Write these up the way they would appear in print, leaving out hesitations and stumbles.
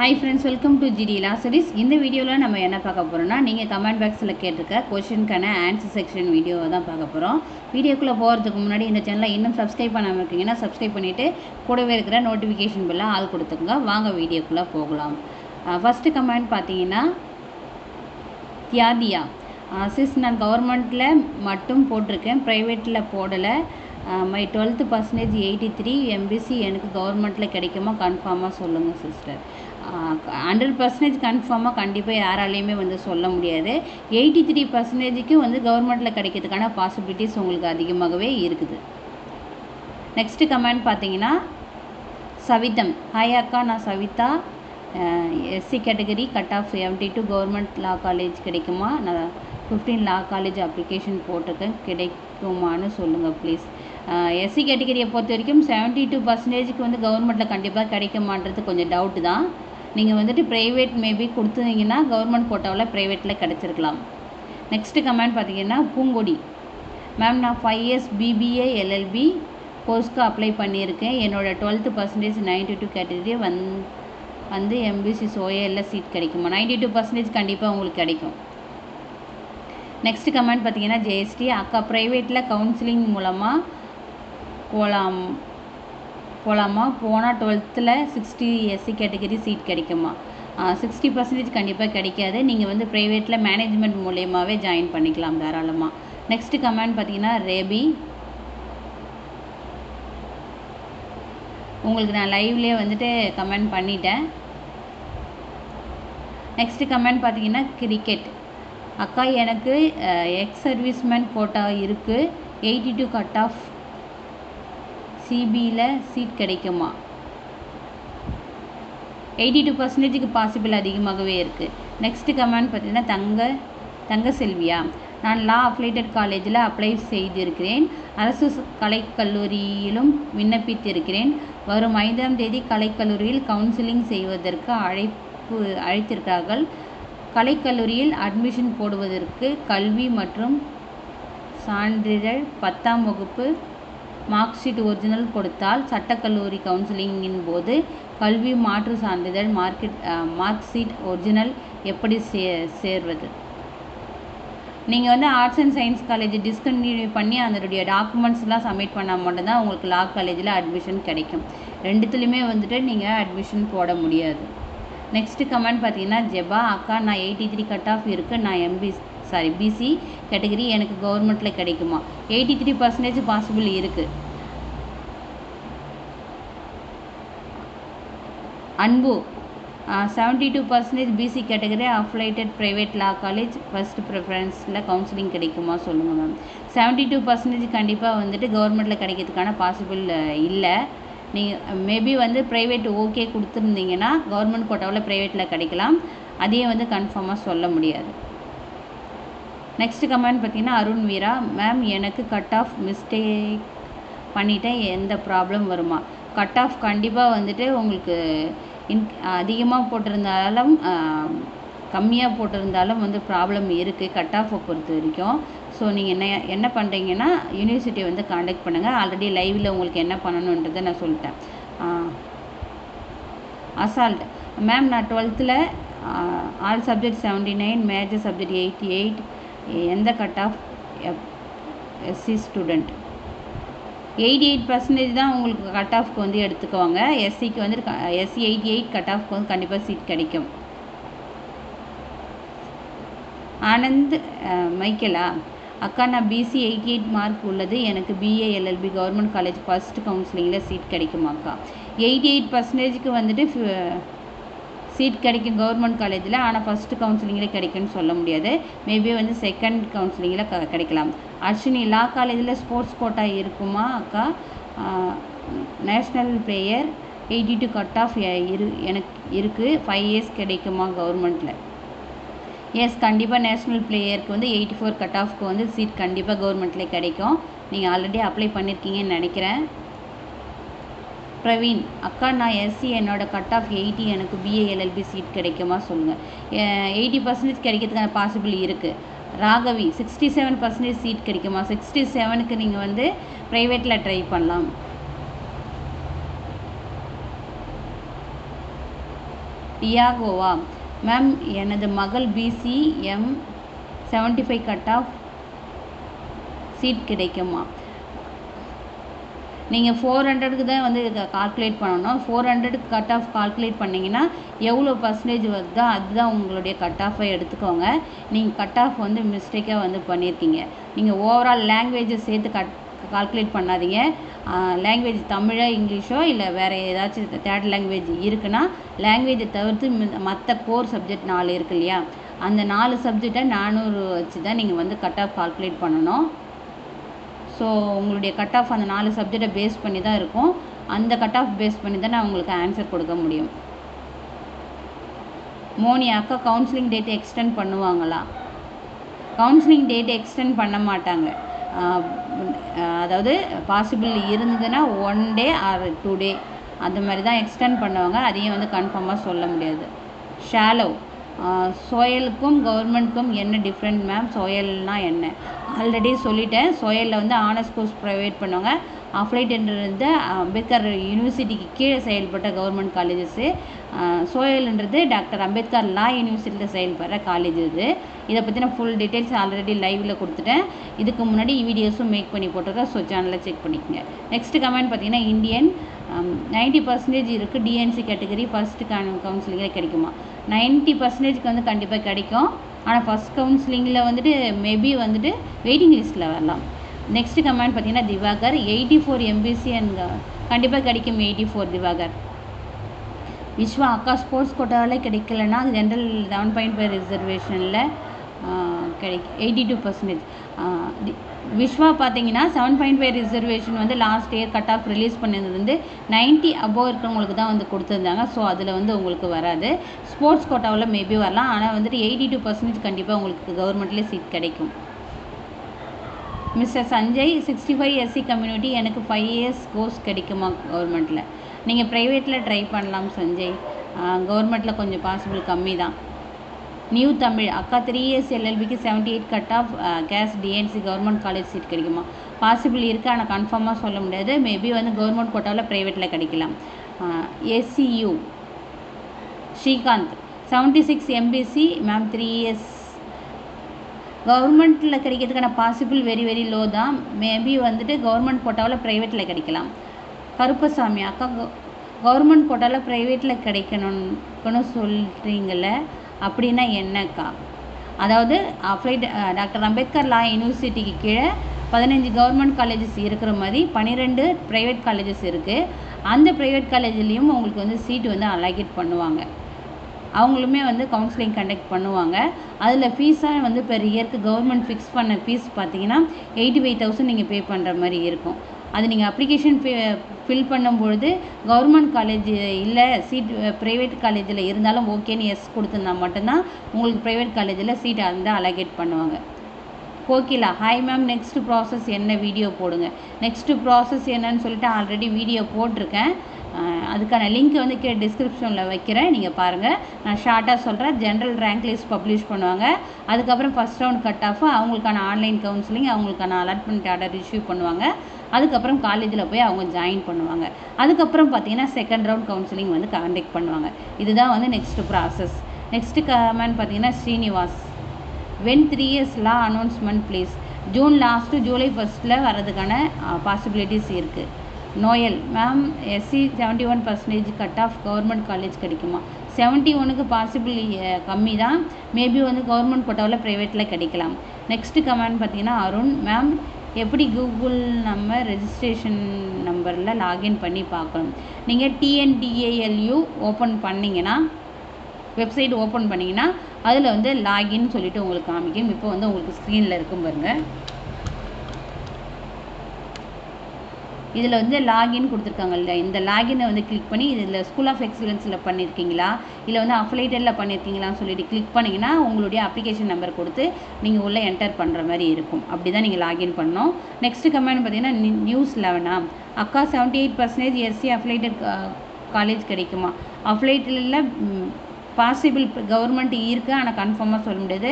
Hi friends, welcome to GD Law Series. இந்த வீடியோவில் நம்ம என்ன பார்க்க போகிறோம்னா நீங்கள் கமெண்ட் பாக்ஸில் கேட்டிருக்க கொஷினுக்கான ஆன்சர் செக்ஷன் வீடியோவை தான் பார்க்க போகிறோம். வீடியோக்குள்ளே போகிறதுக்கு முன்னாடி இந்த சேனலை இன்னும் சப்ஸ்கிரைப் பண்ணாமல் இருக்கீங்கன்னா சப்ஸ்கிரைப் பண்ணிவிட்டு கூடவே இருக்கிற நோட்டிஃபிகேஷன் பில்லை ஆள் கொடுத்துக்கோங்க. வாங்க வீடியோக்குள்ளே போகலாம். ஃபஸ்ட்டு கமெண்ட் பார்த்தீங்கன்னா தியாதியா சிஸ் நான் கவர்மெண்ட்டில் மட்டும் போட்டிருக்கேன், ப்ரைவேட்டில் போடலை. மை 12th percentage 83 எம்பிசி எனக்கு கவர்மெண்ட்டில் கிடைக்குமா கன்ஃபார்மாக சொல்லுங்கள் சிஸ்டர். 100% கன்ஃபார்மாக கண்டிப்பாக யாராலையுமே சொல்ல முடியாது. 83%க்கு கவர்மெண்ட்டில் கிடைக்கிறதுக்கான பாசிபிலிட்டிஸ் உங்களுக்கு அதிகமாகவே இருக்குது. நெக்ஸ்ட்டு கமெண்ட் பார்த்தீங்கன்னா சவிதம், ஹாய் அக்கா, நான் Savitha, SC category, cut off 72, government law college கிடைக்குமா? நான் 15 லா காலேஜ் அப்ளிகேஷன் போட்டிருக்கேன், கிடைக்குமான்னு சொல்லுங்கள் ப்ளீஸ். எஸ்சி கேட்டகரியை பொறுத்த வரைக்கும் 72%க்கு கவர்மெண்ட்டில் கண்டிப்பாக கிடைக்குமான்றது கொஞ்சம் டவுட்டு தான். நீங்கள் ப்ரைவேட் மேபி கொடுத்துருந்தீங்கன்னா கவர்மெண்ட் கோட்டாவில் ப்ரைவேட்டில் கிடச்சிருக்கலாம். நெக்ஸ்ட்டு கமெண்ட் பார்த்தீங்கன்னா பூங்கொடி, மேம் நான் 5 years பிபிஏ எல்எல்பி கோர்ஸ்க்கு அப்ளை பண்ணியிருக்கேன். என்னோடய 12th percentage 92 கேட்டகரி எம்பிசி சோஏல சீட் கிடைக்குமா? 92% கண்டிப்பாக உங்களுக்கு கிடைக்கும். நெக்ஸ்ட் கமெண்ட் பார்த்தீங்கன்னா ஜெயஸ்ரீ, அக்கா ப்ரைவேட்டில் கவுன்சிலிங் மூலமாக போகலாமா? போனால் 12th 60 எஸ்சி கேட்டகரி சீட் கிடைக்குமா? 60% கண்டிப்பாக கிடைக்காது. நீங்கள் ப்ரைவேட்டில் மேனேஜ்மெண்ட் மூலயமாவே ஜாயின் பண்ணிக்கலாம் தாராளமாக. நெக்ஸ்ட் கமெண்ட் பார்த்தீங்கன்னா ரேபி, உங்களுக்கு நான் லைவ்லேயே கமெண்ட் பண்ணிட்டேன். நெக்ஸ்ட் கமெண்ட் பார்த்தீங்கன்னா கிரிக்கெட், அக்கா எனக்கு எக்ஸ் சர்வீஸ்மேன் கோட்டா இருக்குது, 82 கட் ஆஃப் சிபியில் சீட் கிடைக்குமா? 82%க்கு பாசிபிள் அதிகமாகவே இருக்குது. நெக்ஸ்ட்டு கமெண்ட் பார்த்தீங்கன்னா தங்க செல்வியா, நான் லா அஃபிலேட்டட் காலேஜில் அப்ளை செய்திருக்கிறேன், அரசு கலைக்கல்லூரியிலும் விண்ணப்பித்திருக்கிறேன். வரும் 5ஆம் தேதி கலைக்கல்லூரியில் கவுன்சிலிங் செய்வதற்கு அழைத்திருக்கிறார்கள். கலைக்கல்லூரியில் அட்மிஷன் போடுவதற்கு கல்வி மற்றும் சான்றிதழ் 10ஆம் வகுப்பு மார்க் ஷீட் ஒரிஜினல் கொடுத்தால் சட்டக்கல்லூரி கவுன்சிலிங்கின் போது கல்வி மாற்று சான்றிதழ் மார்க் ஷீட் ஒரிஜினல் எப்படி சேர்வது? நீங்கள் arts and science college discontinue பண்ணி அதனுடைய டாக்குமெண்ட்ஸ்லாம் சப்மிட் பண்ணால் மட்டும்தான் உங்களுக்கு லா காலேஜில் அட்மிஷன் கிடைக்கும். ரெண்டுத்துலேயுமே நீங்கள் அட்மிஷன் போட முடியாது. நெக்ஸ்ட்டு கமெண்ட் பார்த்தீங்கன்னா ஜெபா, அக்கா நான் 83 கட் ஆஃப் இருக்குது, நான் பிசி கேட்டகரி எனக்கு கவர்மெண்ட்டில் கிடைக்குமா? 83% பாசிபிள் இருக்குது. அன்பு, 72% பிசி category affiliated private law college first ப்ரிஃபரன்ஸில் கவுன்சிலிங் கிடைக்குமா சொல்லுங்கள் மேம். 72% கண்டிப்பாக கவர்மெண்ட்டில் கிடைக்கிறதுக்கான பாசிபிள் இல்லை. நீங்கள் மேபி ப்ரைவேட் ஓகே கொடுத்துருந்தீங்கன்னா கவர்மெண்ட் கோட்டாவில் ப்ரைவேட்டில் கிடைக்கலாம், அதையே கன்ஃபார்மாக சொல்ல முடியாது. நெக்ஸ்ட் கமெண்ட் பார்த்தீங்கன்னா அருண் வீரா, மேம் எனக்கு கட் ஆஃப் மிஸ்டேக் பண்ணிட்டேன், எந்த ப்ராப்ளம் வருமா? கட் ஆஃப் கண்டிப்பாக உங்களுக்கு அதிகமாக போட்டிருந்தாலும் கம்மியாக போட்டிருந்தாலும் ப்ராப்ளம் இருக்குது கட் ஆஃபை பொறுத்த வரைக்கும். ஸோ நீங்கள் என்ன பண்ணுறீங்கன்னா யூனிவர்சிட்டியை காண்டாக்ட் பண்ணுங்கள். ஆல்ரெடி லைவில் உங்களுக்கு என்ன பண்ணணுன்றதை நான் சொல்லிட்டேன். அசால்ட், மேம் நான் 12th all subject 79, major subject 88, எந்த கட் ஆஃப் எஸ்சி ஸ்டூடெண்ட்? 88% தான் உங்களுக்கு கட் ஆஃப்க்கு எடுத்துக்குவாங்க. எஸ்சிக்கு எஸ்சி 88 கட் ஆஃப்க்கு கண்டிப்பாக சீட் கிடைக்கும். ஆனந்த் மைக்கேலா, அக்கா நான் பிசி 88 மார்க் உள்ளது, எனக்கு BA LLB government college first கவுன்சிலிங்கில் சீட் கிடைக்குமாக்கா? 88%க்கு சீட் கிடைக்கும் கவர்மெண்ட் காலேஜில், ஆனால் ஃபஸ்ட்டு கவுன்சிலிங்கில் கிடைக்கும்னு சொல்ல முடியாது. மேபி செகண்ட் கவுன்சிலிங்கில் கிடைக்கலாம். அர்ஷினி, லா காலேஜில் ஸ்போர்ட்ஸ் கோட்டா இருக்குமா அக்கா? நேஷ்னல் பிளேயர் 82 கட் ஆஃப் எனக்கு இருக்குது, 5 years கிடைக்குமா கவர்மெண்ட்டில்? எஸ், கண்டிப்பாக நேஷ்னல் பிளேயருக்கு 84 கட் ஆஃப்க்கு சீட் கண்டிப்பாக கவர்மெண்ட்டில் கிடைக்கும். நீங்கள் ஆல்ரெடி அப்ளை பண்ணியிருக்கீங்கன்னு நினைக்கிறேன். பிரவீன், அக்கா நான் எஸ்சி என்னோட கட் ஆஃப் 80, எனக்கு பிஏ எல்எல்பி சீட் கிடைக்குமா சொல்லுங்கள். 80% கிடைக்கிறதுக்கான பாசிபிள் இருக்குது. ராகவி, 67% சீட் கிடைக்குமா? 67க்கு நீங்கள் ப்ரைவேட்டில் ட்ரை பண்ணலாம். டியாகோவா மேம், எனது மகள் BCM 75 கட் ஆஃப் சீட் கிடைக்குமா? நீங்கள் 400க்கு தான் வந்து இதை கால்குலேட் பண்ணணும். 400க்கு கட் ஆஃப் கால்குலேட் பண்ணிங்கன்னா எவ்வளோ பர்சன்டேஜ் வருதோ அதுதான் உங்களுடைய கட் ஆஃபை எடுத்துக்கோங்க. நீங்கள் கட் ஆஃப் வந்து மிஸ்டேக்காக வந்து பண்ணியிருக்கீங்க. நீங்கள் ஓவரால் லாங்குவேஜை சேர்த்து கால்குலேட் பண்ணாதீங்க. லாங்குவேஜ் தமிழோ இங்கிலீஷோ இல்லை வேறு ஏதாச்சும் தேர்ட் லாங்குவேஜ் இருக்குன்னா லாங்குவேஜை தவிர்த்து மற்ற கோர் சப்ஜெக்ட் 4 இருக்கு இல்லையா, அந்த 4 சப்ஜெக்டை 400 வச்சு தான் நீங்கள் வந்து கட் ஆஃப் கால்குலேட் பண்ணணும். ஸோ உங்களுடைய கட் ஆஃப் அந்த 4 சப்ஜெக்டை பேஸ் பண்ணி தான் இருக்கும். அந்த கட் ஆஃப் பேஸ் பண்ணி தான் நான் உங்களுக்கு ஆன்சர் கொடுக்க முடியும். மோனி அக்கா, கவுன்சிலிங் டேட் எக்ஸ்டெண்ட் பண்ணுவாங்களா? கவுன்சிலிங் டேட் எக்ஸ்டெண்ட் பண்ண மாட்டாங்க. அதாவது பாசிபிள் இருந்ததுன்னா 1 டே ஆர் 2 டே அந்த மாதிரி தான் எக்ஸ்டெண்ட் பண்ணுவாங்க. அதையும் வந்து கன்ஃபார்மாக சொல்ல முடியாது. ஷாலோ, சோயலுக்கும் கவர்மெண்ட்டுக்கும் என்ன டிஃப்ரெண்ட் மேம்? சோயல்னா என்ன? ஆல்ரெடி சொல்லிட்டேன். சோயலில் வந்து ஆனர்ஸ் கோர்ஸ் ப்ரொவைட் பண்ணுவாங்க. அப்ளைட்ன்றது அம்பேத்கர் யூனிவர்சிட்டிக்கு கீழே செயல்பட்ட கவர்மெண்ட் காலேஜஸ்ஸு. சோயல்ன்றது டாக்டர் அம்பேத்கர் லா யூனிவர்சிட்டியில் செயல்படுற காலேஜ் இது. இதை பற்றின ஃபுல் டீட்டெயில்ஸ் ஆல்ரெடி லைவில் கொடுத்துட்டேன். இதுக்கு முன்னாடி வீடியோஸும் மேக் பண்ணி போட்டிருக்கேன். ஸோ சேனலில் செக் பண்ணிக்கோங்க. நெக்ஸ்ட் கமெண்ட் பார்த்தீங்கன்னா, இந்தியன் 90% இருக்குது டிஎன்சி கேட்டகரி ஃபஸ்ட்டு கவுன்சிலிங்கில் கிடைக்குமா? 90%க்கு வந்து கண்டிப்பாக கிடைக்கும். ஆனால் ஃபஸ்ட் கவுன்சிலிங்கில் வந்துட்டு மேபி வந்துட்டு வெயிட்டிங் லிஸ்ட்டில் வரலாம். நெக்ஸ்ட் கமெண்ட் பார்த்தீங்கன்னா, திவாகர் 84 MBC அண்ட் கண்டிப்பாக கிடைக்கும். 84 திவாகர். விஸ்வா அக்கா, ஸ்போர்ட்ஸ் கோட்டாவில் கிடைக்கலன்னா ஜென்ரல் 7.5 ரிசர்வேஷனில் 82%. விஸ்வா பார்த்தீங்கன்னா 7.5 ரிசர்வேஷன் வந்து last year cut off release பண்ணியிருந்தது வந்து 90 அபோவ் இருக்கிறவங்களுக்கு தான் வந்து கொடுத்துருந்தாங்க. ஸோ அதில் வந்து உங்களுக்கு வராது. ஸ்போர்ட்ஸ் கோட்டாவில் மேபி வரலாம். ஆனால் வந்துட்டு 82% கண்டிப்பாக உங்களுக்கு கவர்மெண்ட்லேயே சீட் கிடைக்கும். மிஸ்டர் சஞ்சய், 65 SC கம்யூனிட்டி எனக்கு 5 இயர்ஸ் கோர்ஸ் கிடைக்குமா கவர்மெண்ட்டில்? நீங்கள் ப்ரைவேட்டில் ட்ரை பண்ணலாம் சஞ்சய். கவர்மெண்ட்டில் கொஞ்சம் பாசிபிள் கம்மி தான். நியூ தமிழ் அக்கா, 3 இயர்ஸ் LLBக்கு 78 cut off case TNC government college seat கிடைக்குமா? பாசிபிள் இருக்குது, ஆனால் கன்ஃபார்மாக சொல்ல முடியாது. மேபி வந்து கவர்மெண்ட் கோட்டாவில் ப்ரைவேட்டில் கிடைக்கலாம். SCU Srikanth 76 MBC ma'am 3 years கவர்மெண்ட்டில் கிடைக்கிறதுக்கான பாசிபிள் வெரி வெரி லோ தான். மேபி வந்துட்டு கவர்மெண்ட் கோட்டாவில் ப்ரைவேட்டில் கிடைக்கலாம். கருப்பசாமி அக்கா, கவர்மெண்ட் கோட்டாவில் ப்ரைவேட்டில் கிடைக்கணும்னு சொல்கிறீங்கள, அப்படின்னா என்னக்கா? அதாவது அப்ளைட் டாக்டர் அம்பேத்கர் லா யூனிவர்சிட்டிக்கு கீழே 15 கவர்மெண்ட் காலேஜஸ் இருக்கிற மாதிரி 12 ப்ரைவேட் காலேஜஸ் இருக்குது. அந்த ப்ரைவேட் காலேஜ்லேயும் உங்களுக்கு வந்து சீட்டு வந்து அலோகேட் பண்ணுவாங்க. அவங்களுமே வந்து கவுன்சிலிங் கண்டக்ட் பண்ணுவாங்க. அதில் ஃபீஸாக வந்து பெர் இயருக்கு கவர்மெண்ட் ஃபிக்ஸ் பண்ண ஃபீஸ் பார்த்தீங்கன்னா 85,000 நீங்கள் பே பண்ணுற மாதிரி இருக்கும். அது நீங்கள் அப்ளிகேஷன் ஃபில் பண்ணும்பொழுது கவர்மெண்ட் காலேஜ் இல்லை சீட் ப்ரைவேட் காலேஜில் இருந்தாலும் ஓகேன்னு எஸ் கொடுத்துருந்தா மட்டும்தான் உங்களுக்கு ப்ரைவேட் காலேஜில் சீட் வந்து அலோகேட் பண்ணுவாங்க. Kokila, hi ma'am, next process என்ன? வீடியோ போடுங்க. நெக்ஸ்ட்டு ப்ராசஸ் என்னன்னு சொல்லிட்டு ஆல்ரெடி வீடியோ போட்டிருக்கேன். அதுக்கான லிங்க் வந்து கீழே டிஸ்கிரிப்ஷனில் வைக்கிறேன், நீங்கள் பாருங்கள். நான் ஷார்ட்டாக சொல்கிறேன். ஜென்ரல் ரேங்க் லிஸ்ட் பப்ளிஷ் பண்ணுவாங்க. அதுக்கப்புறம் ஃபஸ்ட் ரவுண்ட் கட் ஆஃப், அவங்களுக்கான ஆன்லைன் கவுன்சிலிங், அவங்களுக்கான அலாட்மெண்ட் ஆர்டர் இஷ்யூ பண்ணுவாங்க. அதுக்கப்புறம் காலேஜில் போய் அவங்க ஜாயின் பண்ணுவாங்க. அதுக்கப்புறம் பார்த்தீங்கன்னா செகண்ட் ரவுண்ட் கவுன்சிலிங் வந்து கண்டக்ட் பண்ணுவாங்க. இதுதான் வந்து நெக்ஸ்ட்டு ப்ராசஸ். நெக்ஸ்ட்டு கமெண்ட் பார்த்தீங்கன்னா, Srinivas, when 3 years law announcement please? June last July 1 வரதுக்கான பாசிபிலிட்டிஸ் இருக்குது. Noel ma'am, SC 71% cut off government college கிடைக்குமா? 71க்கு பாசிபிள் கம்மி தான். மேபி வந்து கவர்மெண்ட் கோட்டாவில் ப்ரைவேட்டில் கிடைக்கலாம். நெக்ஸ்ட்டு கமெண்ட் பார்த்தீங்கன்னா, அருண் மேம், எப்படி கூகுள் நம்ம ரெஜிஸ்ட்ரேஷன் நம்பரில் லாகின் பண்ணி பார்க்கணும்? நீங்கள் TNDALU ஓப்பன் பண்ணிங்கன்னா, வெப்சைட் ஓப்பன் பண்ணிங்கன்னா அதில் வந்து லாகின் சொல்லிவிட்டு உங்களுக்கு காமிக்கும். இப்போ வந்து உங்களுக்கு ஸ்க்ரீனில் இருக்கும் பாருங்கள். இதில் வந்து லாகின் கொடுத்துருக்காங்கல்ல, இந்த லாகினை வந்து கிளிக் பண்ணி இதில் ஸ்கூல் ஆஃப் எக்ஸலன்ஸில் பண்ணியிருக்கீங்களா இல்லை வந்து அஃபிலேட்டடில் பண்ணியிருக்கீங்களான்னு சொல்லிட்டு கிளிக் பண்ணிங்கன்னா உங்களுடைய அப்ளிகேஷன் நம்பர் கொடுத்து நீங்கள் உள்ளே என்டர் பண்ணுற மாதிரி இருக்கும். அப்படி தான் நீங்கள் லாகின் பண்ணணும். நெக்ஸ்ட்டு கமெண்ட் பார்த்தீங்கன்னா, நியூஸ் 11 அக்கா, 78% SC அஃபிலேட்டட் காலேஜ் கிடைக்குமா? அஃபிலேட்டடில் பாசிபிள் கவர்மெண்ட் இருக்குது, ஆனால் கன்ஃபார்மாக சொல்ல முடியாது.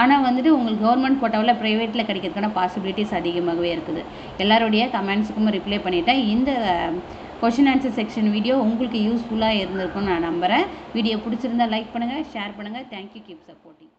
ஆனால் வந்துட்டு உங்களுக்கு கவர்மெண்ட் கோட்டாவில் ப்ரைவேட்டில் கிடைக்கிறதுக்கான பாசிபிலிட்டிஸ் அதிகமாகவே இருக்குது. எல்லாருடைய கமெண்ட்ஸுக்கும் ரிப்ளை பண்ணிட்டேன். இந்த கொஷின் ஆன்சர் செக்ஷன் வீடியோ உங்களுக்கு யூஸ்ஃபுல்லாக இருந்திருக்கும்னு நான் நம்புகிறேன். வீடியோ பிடிச்சிருந்தா லைக் பண்ணுங்கள், ஷேர் பண்ணுங்கள். Thank you, keep supporting.